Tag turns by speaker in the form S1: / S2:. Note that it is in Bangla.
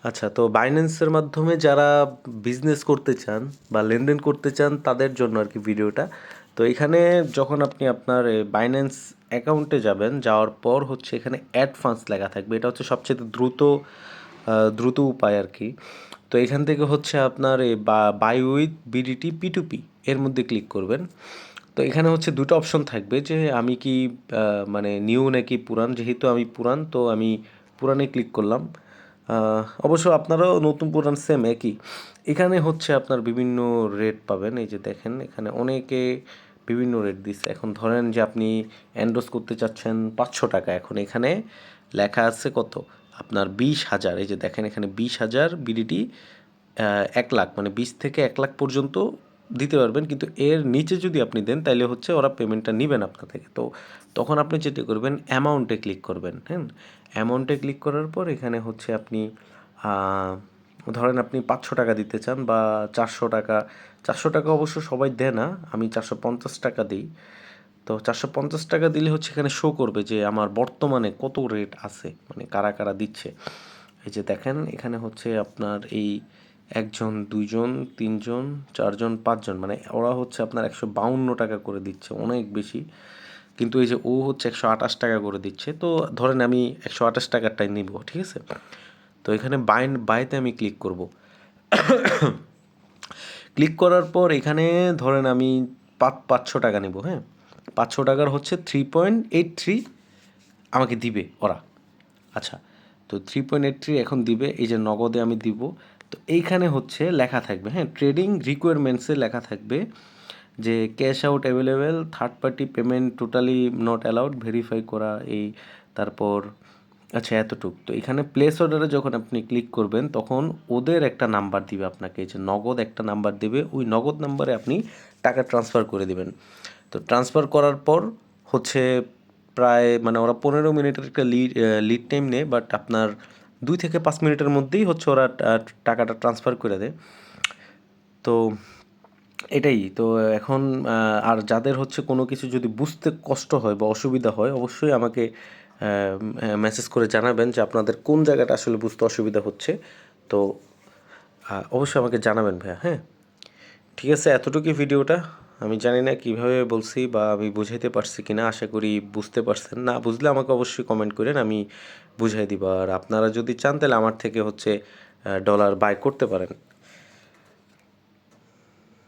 S1: আচ্ছা, তো বাইন্যান্সের মাধ্যমে যারা বিজনেস করতে চান বা লেনদেন করতে চান তাদের জন্য আর কি ভিডিওটা। তো এখানে যখন আপনি আপনার বাইন্যান্স অ্যাকাউন্টে যাবেন, যাওয়ার পর হচ্ছে এখানে অ্যাড ফান্ডস লেখা থাকবে। এটা হচ্ছে সবচেয়ে দ্রুত উপায় আর কি। তো এখান থেকে হচ্ছে আপনার এই বাই উইথ বিডিটি P2P এর মধ্যে ক্লিক করবেন। তো এখানে হচ্ছে দুটো অপশন থাকবে যে আমি কি মানে নিউ নাকি পুরান। যেহেতু আমি পুরান, তো আমি পুরানে ক্লিক করলাম। অবশ্য আপনারাও নতুন পুরান সেম একই। এখানে হচ্ছে আপনার বিভিন্ন রেট পাবেন। এই যে দেখেন এখানে অনেকে বিভিন্ন রেট দিচ্ছে। এখন ধরেন যে আপনি এন্ডোজ করতে চাচ্ছেন 500 টাকা, এখন এখানে লেখা আছে কত আপনার 20,000। এই যে দেখেন এখানে 20,000 বিডিটি, 1 লাখ, মানে 20 থেকে 1 লাখ পর্যন্ত দিতে পারবেন। কিন্তু এর নিচে যদি আপনি দেন তাহলে হচ্ছে ওরা পেমেন্টটা নেবেন আপনার থেকে। তো তখন আপনি যেটা করবেন অ্যামাউন্টে ক্লিক করবেন। হ্যাঁ, অ্যামাউন্টে ক্লিক করার পর এখানে হচ্ছে আপনি ধরেন আপনি 500 টাকা দিতে চান বা 400 টাকা। 400 টাকা অবশ্য সবাই দেয় না, আমি 450 টাকা দিই। তো 450 টাকা দিলে হচ্ছে এখানে শো করবে যে আমার বর্তমানে কত রেট আছে, মানে কারা কারা দিচ্ছে। এই যে দেখেন এখানে হচ্ছে আপনার এই 1 জন 2 জন 3 জন 4 জন 5 জন, মানে ওরা হচ্ছে আপনার 152 টাকা করে দিচ্ছে, অনেক বেশি। কিন্তু এই যে ও হচ্ছে 128 টাকা করে দিচ্ছে। তো ধরেন আমি 128 টাকারটাই নিব, ঠিক আছে। তো এখানে বাইতে আমি ক্লিক করব। ক্লিক করার পর এখানে ধরেন আমি 500 টাকা নেব। হ্যাঁ, 500 টাকার হচ্ছে 3.83 আমাকে দিবে ওরা। আচ্ছা, তো 3.83 এখন দিবে, এই যে নগদে আমি দিব। তো এইখানে হচ্ছে লেখা থাকবে, হ্যাঁ, ট্রেডিং রিকোয়ারমেন্টসে লেখা থাকবে যে cash out available, third party payment totally not allowed, verify করা এই। তারপর আচ্ছা এতটুক। তো এখানে প্লেস অর্ডারে যখন আপনি ক্লিক করবেন তখন ওদের একটা নাম্বার দিবে আপনাকে, এই যে নগদ একটা নাম্বার দেবে, ওই নগদ নাম্বারে আপনি টাকা ট্রান্সফার করে দিবেন। তো ট্রান্সফার করার পর হচ্ছে প্রায় মানে ওরা 15 মিনিটের একটা লিড টাইম নেয়, বাট আপনার 2 থেকে 5 মিনিটের মধ্যেই হচ্ছে ওরা টাকাটা ট্রান্সফার করে দেয়। তো এটাই তো। এখন আর যাদের হচ্ছে কোনো কিছু যদি বুঝতে কষ্ট হয় বা অসুবিধা হয়, অবশ্যই আমাকে মেসেজ করে জানাবেন যে আপনাদের কোন জায়গাটা আসলে বুঝতে অসুবিধা হচ্ছে। তো অবশ্যই আমাকে জানাবেন ভাইয়া। হ্যাঁ, ঠিক আছে, এতটুকুই ভিডিওটা। আমি জানি না কিভাবে বলছি বা আমি বুঝাইতে পারছি কিনা, আশা করি বুঝতে পারছেন। না বুঝলে আমাকে অবশ্যই কমেন্ট করেন, আমি বুঝাই দিব। আর আপনারা যদি চান তাহলে আমার থেকে হচ্ছে ডলার বাই করতে পারেন।